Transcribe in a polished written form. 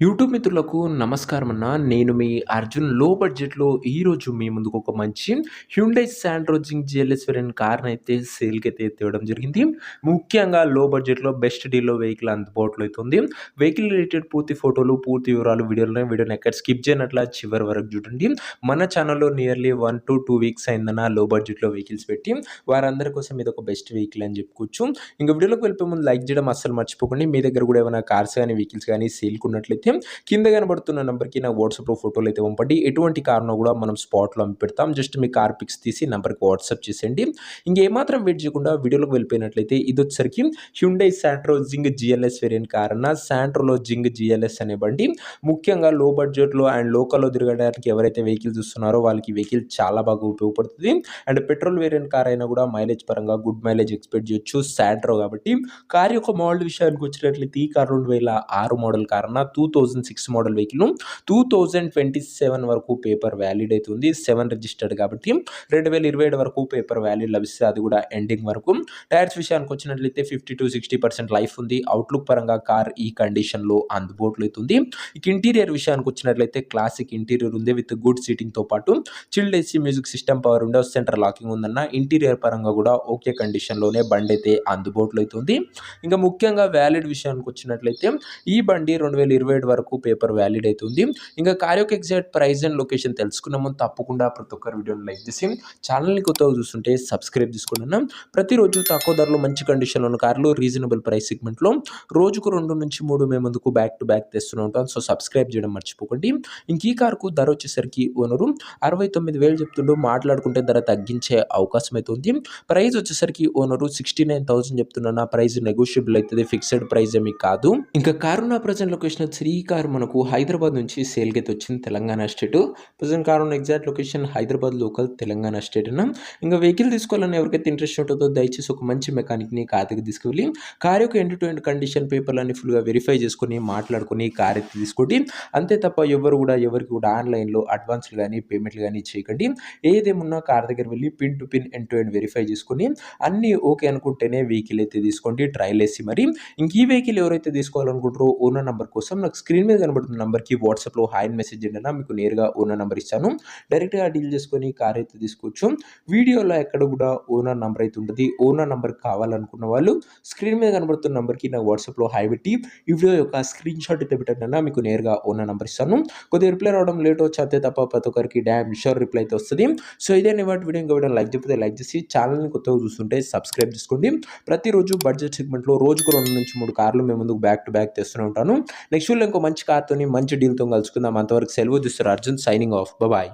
YouTube మిత్రులకు నమస్కారం అన్న. నేను మీ అర్జున్. లో బడ్జెట్‌లో ఈరోజు మీ ముందుకు ఒక మంచి Hyundai Santro Xing GLS variant కార్‌నైతే సేల్‌కైతే తేవడం జరిగింది. ముఖ్యంగా లో బడ్జెట్‌లో బెస్ట్ డీల్‌లో వెహికల్ అందుబాటులో అయితే ఉంది. వెహికల్ రిలేటెడ్ పూర్తి ఫోటోలు, పూర్తి వివరాలు వీడియోని ఎక్కడ స్కిప్ చేయనట్ల చివరి వరకు చూడండి. మన ఛానల్‌లో నియర్లీ 1-2 వీక్స్ అయిందన్న లో బడ్జెట్‌లో వెహికల్స్ పెట్టి. వారందరి కోసం ఇదొక బెస్ట్ వెహికల్ అని చెప్పుకోవచ్చు. ఇంక వీడియోలోకి వెళ్ళిపోయే ముందు లైక్ చేయడం అస్సలు మర్చిపోకండి. మీ దగ్గర కూడా ఏమైనా కార్స్ గానీ, వెహికల్స్ గానీ సేల్‌కి ఉన్నట్లయితే కింద కనబడుతున్న నంబర్‌కి నా వాట్సాప్‌లో ఫోటోలు అయితే పంపండి. ఎటువంటి కారును కూడా మనం స్పాట్‌లో అమ్మి పెడతాం. జస్ట్ మీ కార్ పిక్స్ తీసి నంబర్‌కి వాట్సాప్ చేసేయండి. ఇంకేమాత్రం వెయిట్ చేయకుండా వీడియోలోకి వెళ్ళిపోయినట్లయితే ఇదొచ్చేసరికి Hyundai Santro Xing GLS variant car అన్న. శాంట్రోలో జింగ్ జిఎల్ఎస్ అనే బండి ముఖ్యంగా లో బడ్జెట్‌లో అండ్ లోకల్‌లో తిరగడానికి ఎవరైతే వెహికల్ చూస్తున్నారో వాళ్ళకి ఈ వెహికల్ చాలా బాగా ఉపయోగపడుతుంది. అండ్ పెట్రోల్ వేరియంట్ కార్ అయినా కూడా మైలేజ్ పరంగా గుడ్ మైలేజ్ ఎక్స్‌పెక్ట్ చేయొచ్చు శాంట్రో కాబట్టి. కార్ యొక్క మోడల్ విషయానికి వచ్చినట్లయితే ఈ కార్ 2006 మోడల్ కార్ అన్న. 2006 మోడల్ వెహికల్ 2027 వరకు పేపర్ వ్యాలిడ్ అవుతుంది. 7 రిజిస్టర్డ్ కాబట్టి 2027 వరకు పేపర్ వ్యాలిడ్ లభిస్తే అది కూడా ఎండింగ్ వరకు. టైర్స్ విషయానికి వచ్చినట్లయితే 50-60% లైఫ్ ఉంది. అవుట్లుక్ పరంగా కార్ ఈ కండిషన్‌లో అందుబాటులో అవుతుంది. ఇక ఇంటీరియర్ విషయానికి వచ్చినట్లయితే క్లాసిక్ ఇంటీరియర్ ఉంది విత్ గుడ్ సీటింగ్‌తో పాటు chilled AC, music system, power Windows, centre locking ఉందన్న. ఇంటీరియర్ పరంగా కూడా ఓకే కండిషన్‌లోనే బండి అయితే అందుబాటులో అవుతుంది. ఇంకా ముఖ్యంగా వ్యాలిడ్ విషయానికి వచ్చినట్లయితే ఈ బండి 2027 వరకు పేపర్ వ్యాలిడ్ అవుతుంది. ఇంకా కార్ యొక్క ఎగ్జాక్ట్ ప్రైస్ అండ్ లొకేషన్ తెలుసుకున్న ముందు తప్పకుండా ప్రతి ఒక్కరు వీడియోని లైక్ చేసి ఛానల్ని కొత్తగా చూస్తుంటే సబ్స్క్రైబ్ చేసుకున్నాను. ప్రతిరోజు తక్కువ ధరలో మంచి కండిషన్లో ఉన్న కార్లు రీజనబుల్ ప్రైస్ సెగ్మెంట్లో రోజుకు 2-3 మేము ముందుకు బ్యాక్ టు బ్యాక్ తెస్తూనే ఉంటాం. సో సబ్స్క్రైబ్ చేయడం మర్చిపోకండి. ఇంక ఈ కార్కు ధర వచ్చేసరికి ఓనరు 69,000 చెప్తుండో, మాట్లాడుకుంటే ధర తగ్గించే అవకాశం అయితే ఉంది. ప్రైస్ వచ్చేసరికి ఓనరు 69,000 చెప్తున్నా. ప్రైస్ నెగోషియబుల్ అవుతుంది, ఫిక్స్డ్ ప్రైస్ ఏమీ కాదు. ఇంకా కారు నా ప్రజెంట్ లొకేషన్ వచ్చి ఈ కారు మనకు హైదరాబాద్ నుంచి సేల్కి అయితే వచ్చింది, తెలంగాణ స్టేట్. ప్రజెంట్ కారు ఉన్న exact location Hyderabad local, Telangana state అన్న. ఇంకా వెహికల్ తీసుకోవాలని ఎవరికైతే ఇంట్రెస్ట్ ఉంటుందో దయచేసి ఒక మంచి మెకానిక్ని కార్ దగ్గర తీసుకువెళ్ళి కార్ యొక్క ఎండ్ టు ఎండ్ కండిషన్ పేపర్లన్నీ ఫుల్గా వెరిఫై చేసుకొని మాట్లాడుకొని కార్ అయితే తీసుకోండి. అంతే తప్ప ఎవరికి కూడా ఆన్లైన్లో అడ్వాన్స్లు కానీ పేమెంట్లు కానీ చేయకండి. ఏదేమున్నా కార్ దగ్గర వెళ్ళి pin to pin end to end verify చేసుకొని అన్నీ ఓకే అనుకుంటేనే వెహికల్ అయితే తీసుకోండి, ట్రయల్ వేసి. మరి ఇంక ఈ వెహికల్ ఎవరైతే తీసుకోవాలనుకుంటారో ఓనర్ నెంబర్ కోసం నాకు స్క్రీన్ మీద కనబడుతున్న నెంబర్కి వాట్సాప్లో హాయ్ మెసేజ్ చేయండి. మీకు నేరుగా ఓనర్ నెంబర్ ఇస్తాను. డైరెక్ట్గా డీల్ చేసుకొని కార్ అయితే తీసుకోవచ్చు. వీడియోలో ఎక్కడ కూడా ఓనర్ నెంబర్ అయితే ఉంటుంది. ఓనర్ నెంబర్ కావాలనుకున్న వాళ్ళు స్క్రీన్ మీద కనబడుతున్న నెంబర్కి నా వాట్సాప్లో హాయ్ పెట్టి ఈ వీడియో యొక్క స్క్రీన్ షాట్ అయితే పెట్టండి. మీకు నేరుగా ఓనర్ నెంబర్ ఇస్తాను. కొద్దిగా రిప్లై రావడం లేట్ వచ్చి అంతే తప్ప ప్రతి ఒక్కరికి డ్యామ్ షూర్ రిప్లై అయితే వస్తుంది. సో ఇదే వాటి వీడియో ఇంకా వీడియో లైక్ చెప్తే లైక్ చేసి ఛానల్ని కొత్తగా చూస్తుంటే సబ్స్క్రైబ్ చేసుకోండి. ప్రతిరోజు బడ్జెట్ సెగ్మెంట్లో రోజుకు 2-3 కార్లు మేము ముందుకు బ్యాక్ టు బ్యాక్ తెస్తూనే ఉంటాను. నెక్స్ట్ వీడియో ఇంకో మంచి కార్తోని మంచి డీల్తో కలుసుకుందాం. అంతవరకు సెలవు. This Arjun signing off. Bye.